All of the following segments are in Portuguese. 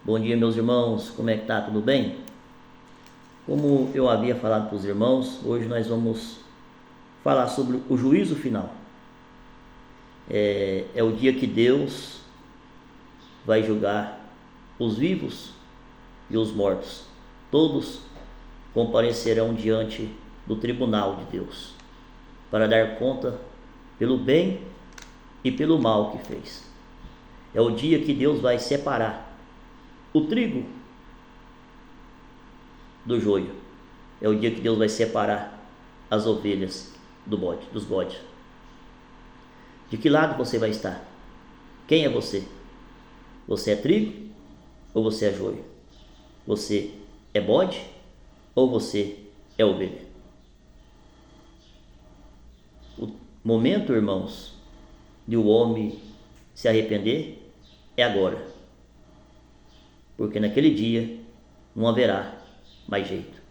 Bom dia, meus irmãos, como é que tá? Tudo bem? Como eu havia falado para os irmãos, hoje nós vamos falar sobre o juízo final. É o dia que Deus vai julgar os vivos e os mortos. Todos comparecerão diante do tribunal de Deus para dar conta pelo bem e pelo mal que fez. É o dia que Deus vai separar o trigo do joio. É o dia que Deus vai separar as ovelhas dos bodes. De que lado você vai estar? Quem é você? Você é trigo ou você é joio? Você é bode ou você é ovelha? O momento, irmãos, de o homem se arrepender é agora, porque naquele dia não haverá mais jeito.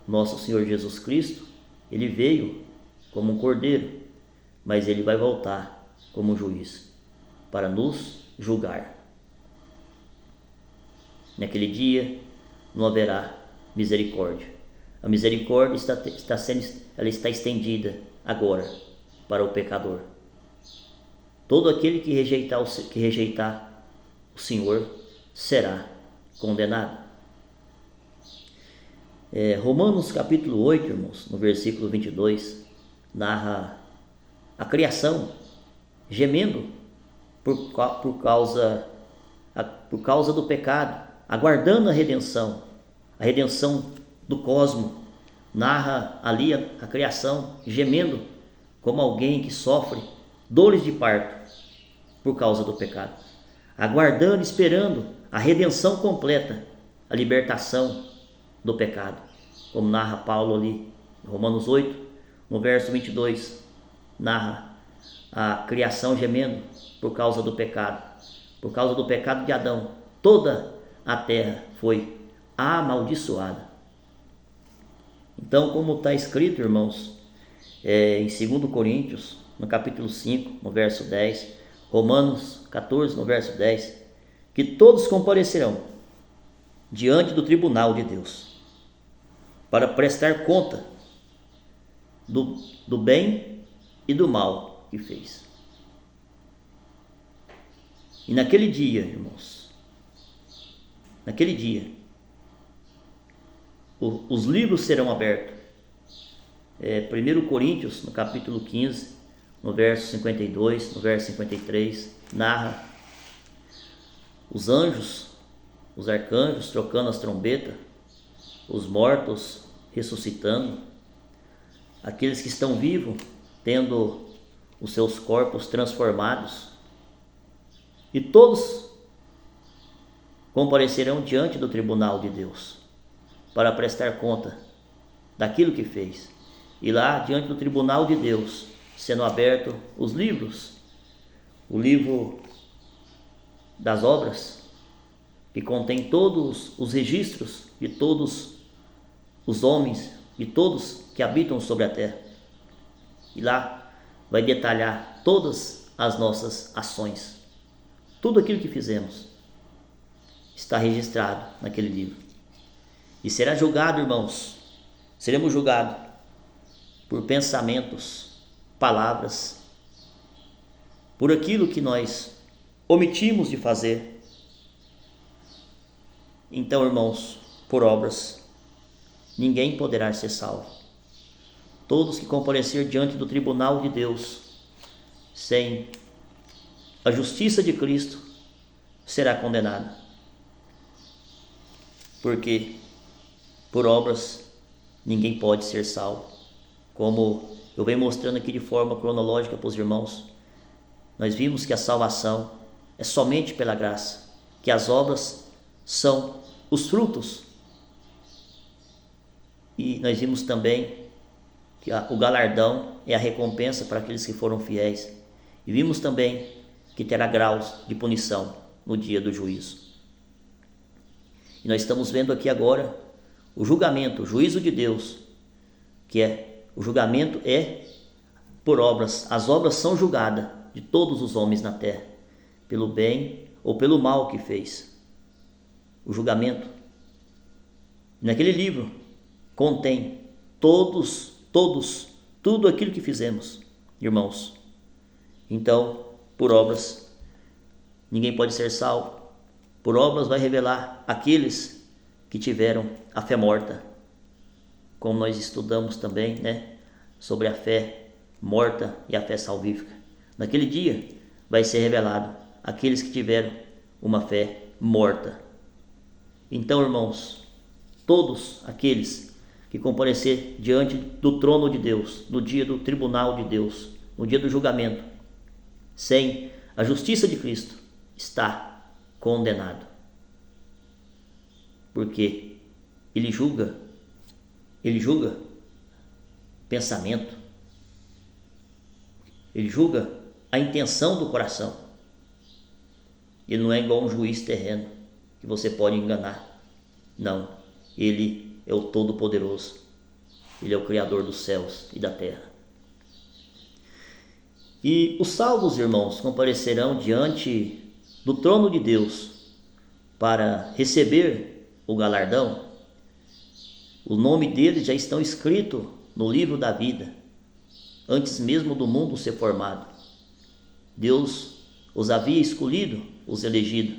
Nosso Senhor Jesus Cristo, ele veio como um cordeiro, mas ele vai voltar como juiz para nos julgar. Naquele dia não haverá misericórdia. A misericórdia está estendida agora para o pecador. Todo aquele que rejeitar o Senhor será condenado. Romanos capítulo 8, irmãos, no versículo 22, narra a criação gemendo por causa do pecado, aguardando a redenção do cosmos. Narra ali a criação gemendo como alguém que sofre dores de parto por causa do pecado, aguardando, esperando a redenção completa, a libertação do pecado, como narra Paulo ali em Romanos 8, no verso 22, narra a criação gemendo por causa do pecado de Adão. Toda a terra foi amaldiçoada. Então, como está escrito, irmãos, em 2 Coríntios, no capítulo 5, no verso 10, Romanos 14, no verso 10, que todos comparecerão diante do tribunal de Deus para prestar conta do bem e do mal que fez. E naquele dia, irmãos, os livros serão abertos. 1 Coríntios, no capítulo 15, no verso 52, no verso 53, narra os anjos, os arcanjos trocando as trombetas, os mortos ressuscitando, aqueles que estão vivos tendo os seus corpos transformados, e todos comparecerão diante do tribunal de Deus para prestar conta daquilo que fez. E lá diante do tribunal de Deus, sendo aberto os livros, o livro das obras, que contém todos os registros de todos os homens, de todos que habitam sobre a terra. E lá vai detalhar todas as nossas ações. Tudo aquilo que fizemos está registrado naquele livro. E será julgado, irmãos, seremos julgados por pensamentos, palavras, por aquilo que nós omitimos de fazer. Então, irmãos, por obras, ninguém poderá ser salvo. Todos que comparecer diante do tribunal de Deus, sem a justiça de Cristo, será condenado. Porque por obras ninguém pode ser salvo. Como eu venho mostrando aqui de forma cronológica para os irmãos, nós vimos que a salvação é somente pela graça, que as obras são os frutos. E nós vimos também que o galardão é a recompensa para aqueles que foram fiéis. E vimos também que terá graus de punição no dia do juízo. E nós estamos vendo aqui agora o julgamento, o juízo de Deus, o julgamento é por obras. As obras são julgadas de todos os homens na terra, pelo bem ou pelo mal que fez. o julgamento. Naquele livro contém tudo aquilo que fizemos, irmãos. Então, por obras, ninguém pode ser salvo. Por obras vai revelar aqueles que tiveram a fé morta. Como nós estudamos também, né, sobre a fé morta e a fé salvífica. Naquele dia vai ser revelado aqueles que tiveram uma fé morta. Então, irmãos, todos aqueles que comparecer diante do trono de Deus, no dia do tribunal de Deus, no dia do julgamento, sem a justiça de Cristo, está condenado. Porque ele julga pensamento, ele julga a intenção do coração. Ele não é igual um juiz terreno que você pode enganar. Não, ele é o Todo-Poderoso. Ele é o Criador dos céus e da terra. E os salvos, irmãos, comparecerão diante do trono de Deus para receber o galardão. O nome deles já estão escritos no livro da vida, antes mesmo do mundo ser formado. Deus os havia escolhido, os elegido.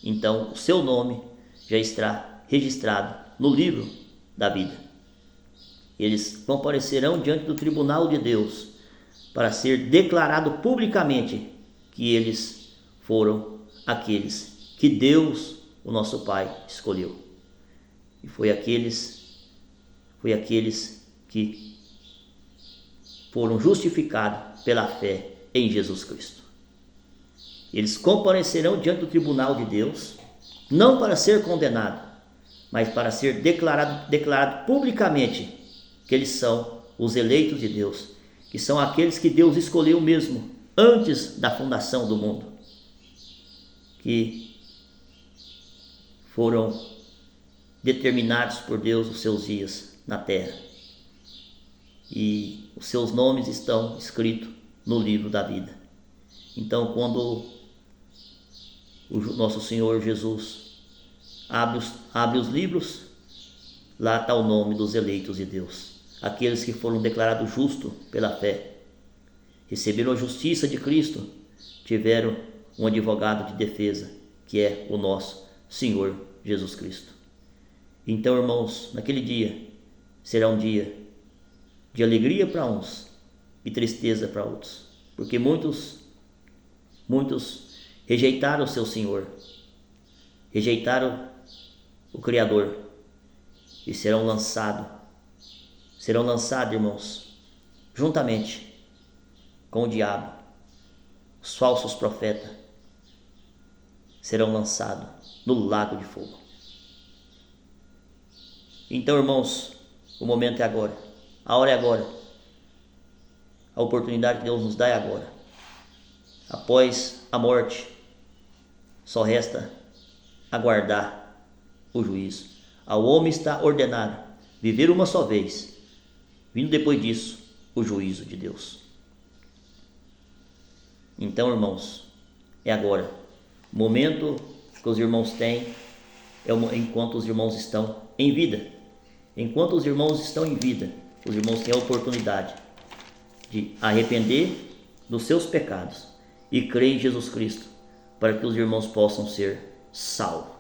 Então, o seu nome já está registrado no livro da vida. Eles comparecerão diante do tribunal de Deus para ser declarado publicamente que eles foram aqueles que Deus, o nosso Pai, escolheu. E foi aqueles que foram justificados pela fé em Jesus Cristo. Eles comparecerão diante do tribunal de Deus, não para ser condenado, mas para ser declarado publicamente que eles são os eleitos de Deus, que são aqueles que Deus escolheu mesmo antes da fundação do mundo, que foram determinados por Deus os seus dias na terra, e os seus nomes estão escritos no livro da vida. Então, quando o nosso Senhor Jesus abre os livros, lá está o nome dos eleitos de Deus, aqueles que foram declarados justos pela fé, receberam a justiça de Cristo, tiveram um advogado de defesa, que é o nosso Senhor Jesus Cristo. Então, irmãos, naquele dia será um dia de alegria para uns e tristeza para outros, porque muitos rejeitaram o seu Senhor, rejeitaram o Criador e serão lançados, irmãos, juntamente com o diabo. Os falsos profetas serão lançados no lago de fogo. Então, irmãos, o momento é agora, a hora é agora, a oportunidade que Deus nos dá é agora. Após a morte, só resta aguardar o juízo. Ao homem está ordenado viver uma só vez, vindo depois disso o juízo de Deus. Então, irmãos, é agora. O momento que os irmãos têm é enquanto os irmãos estão em vida. Enquanto os irmãos estão em vida, os irmãos têm a oportunidade de arrepender dos seus pecados e crer em Jesus Cristo, para que os irmãos possam ser salvos.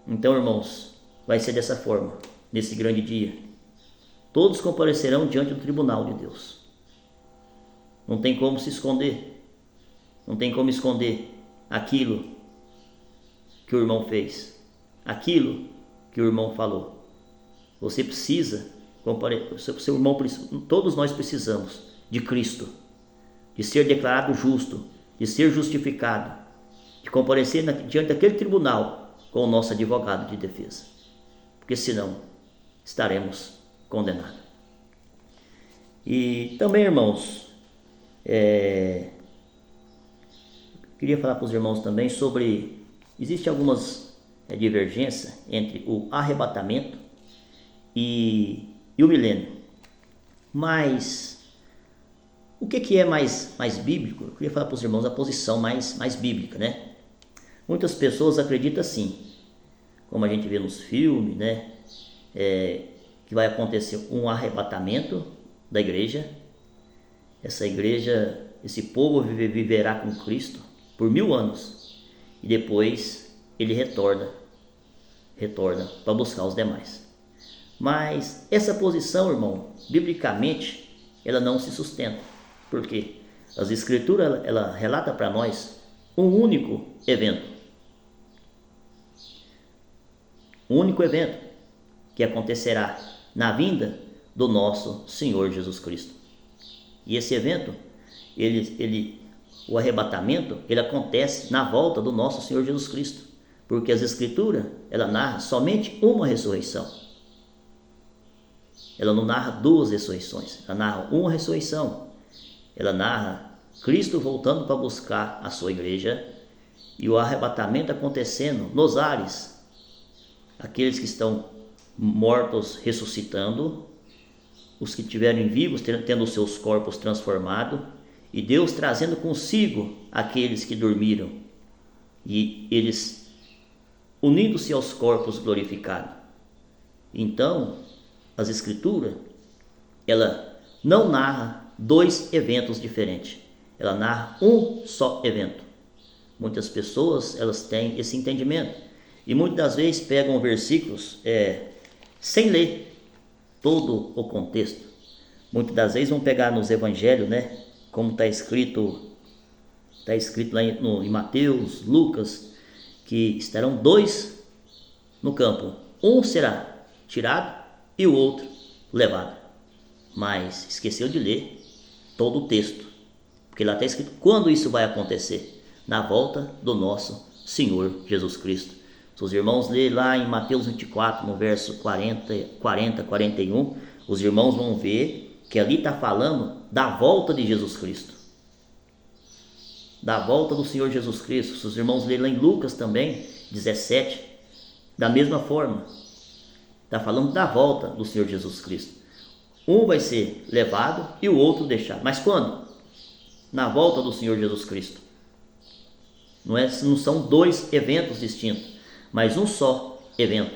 Então, irmãos, vai ser dessa forma, nesse grande dia. Todos comparecerão diante do tribunal de Deus. Não tem como se esconder. Não tem como esconder aquilo que o irmão fez, aquilo que o irmão falou. Você precisa comparecer, seu irmão, todos nós precisamos de Cristo, de ser declarado justo, de ser justificado, de comparecer diante daquele tribunal com o nosso advogado de defesa, porque senão estaremos condenados. E também, irmãos, queria falar para os irmãos também sobre, existe algumas divergências entre o arrebatamento e o milênio, mas o que é mais bíblico? Eu queria falar para os irmãos a posição mais bíblica, né? Muitas pessoas acreditam assim, como a gente vê nos filmes, né? Que vai acontecer um arrebatamento da igreja. Essa igreja, esse povo viverá com Cristo por 1000 anos e depois ele retorna para buscar os demais. Mas essa posição, irmão, biblicamente, ela não se sustenta. Por quê? As Escrituras, ela relata para nós um único evento. Um único evento que acontecerá na vinda do nosso Senhor Jesus Cristo. E esse evento, o arrebatamento, ele acontece na volta do nosso Senhor Jesus Cristo. Porque as Escrituras, ela narra somente uma ressurreição. Ela não narra 2 ressurreições, ela narra uma ressurreição. Ela narra Cristo voltando para buscar a sua igreja e o arrebatamento acontecendo nos ares. Aqueles que estão mortos ressuscitando, os que estiverem vivos tendo os seus corpos transformados, e Deus trazendo consigo aqueles que dormiram, e eles unindo-se aos corpos glorificados. Então, as Escrituras, ela não narra 2 eventos diferentes, ela narra um só evento. Muitas pessoas, elas têm esse entendimento, e muitas das vezes pegam versículos sem ler todo o contexto. Muitas das vezes vão pegar nos evangelhos, né, como está escrito lá em Mateus, Lucas, que estarão 2 no campo, um será tirado e o outro levado. Mas esqueceu de ler todo o texto, porque lá está escrito quando isso vai acontecer: na volta do nosso Senhor Jesus Cristo. Se os irmãos lerem lá em Mateus 24, no verso 41, os irmãos vão ver que ali está falando da volta de Jesus Cristo, da volta do Senhor Jesus Cristo. Se os irmãos lerem lá em Lucas também, 17, da mesma forma, está falando da volta do Senhor Jesus Cristo. Um vai ser levado e o outro deixado. Mas quando? Na volta do Senhor Jesus Cristo. Não são 2 eventos distintos, mas um só evento.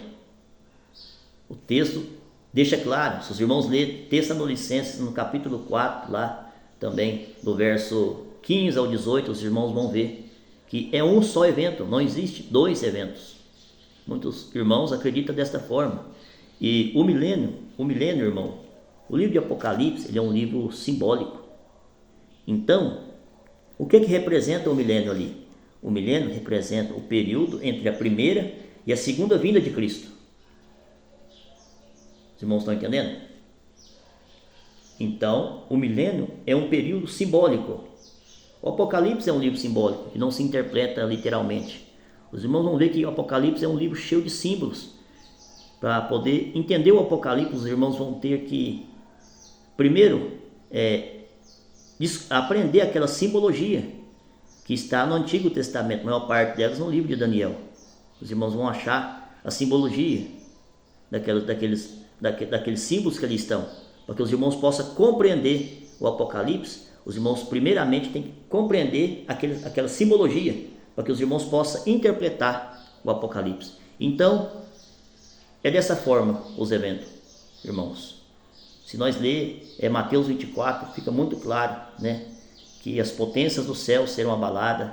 O texto deixa claro. Se os irmãos lerem Tessalonicenses no capítulo 4, lá também, do verso 15 ao 18, os irmãos vão ver que é um só evento, não existe 2 eventos. Muitos irmãos acreditam desta forma. E o milênio, irmão, o livro de Apocalipse, ele é um livro simbólico. Então, o que representa o milênio ali? O milênio representa o período entre a primeira e a segunda vinda de Cristo. Os irmãos estão entendendo? Então, o milênio é um período simbólico. O Apocalipse é um livro simbólico, que não se interpreta literalmente. Os irmãos vão ver que o Apocalipse é um livro cheio de símbolos. Para poder entender o Apocalipse, os irmãos vão ter que, primeiro, aprender aquela simbologia que está no Antigo Testamento, a maior parte delas no livro de Daniel. Os irmãos vão achar a simbologia daqueles símbolos que ali estão, para que os irmãos possam compreender o Apocalipse. Os irmãos primeiramente têm que compreender aquela simbologia, para que os irmãos possam interpretar o Apocalipse. Então, é dessa forma os eventos, irmãos. Se nós ler Mateus 24, fica muito claro, né, que as potências do céu serão abaladas,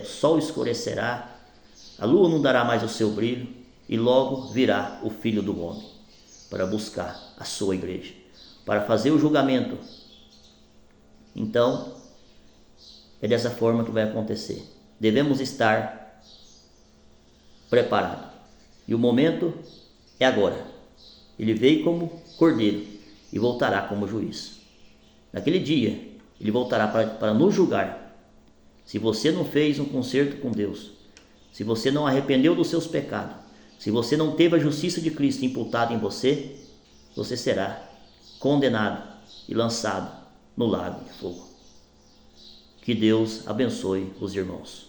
o sol escurecerá, a lua não dará mais o seu brilho, e logo virá o Filho do Homem para buscar a sua igreja, para fazer o julgamento. Então, é dessa forma que vai acontecer. Devemos estar preparados. E o momento é agora. Ele veio como cordeiro e voltará como juiz. Naquele dia, ele voltará para nos julgar. Se você não fez um concerto com Deus, se você não arrependeu dos seus pecados, se você não teve a justiça de Cristo imputada em você, você será condenado e lançado no lago de fogo. Que Deus abençoe os irmãos.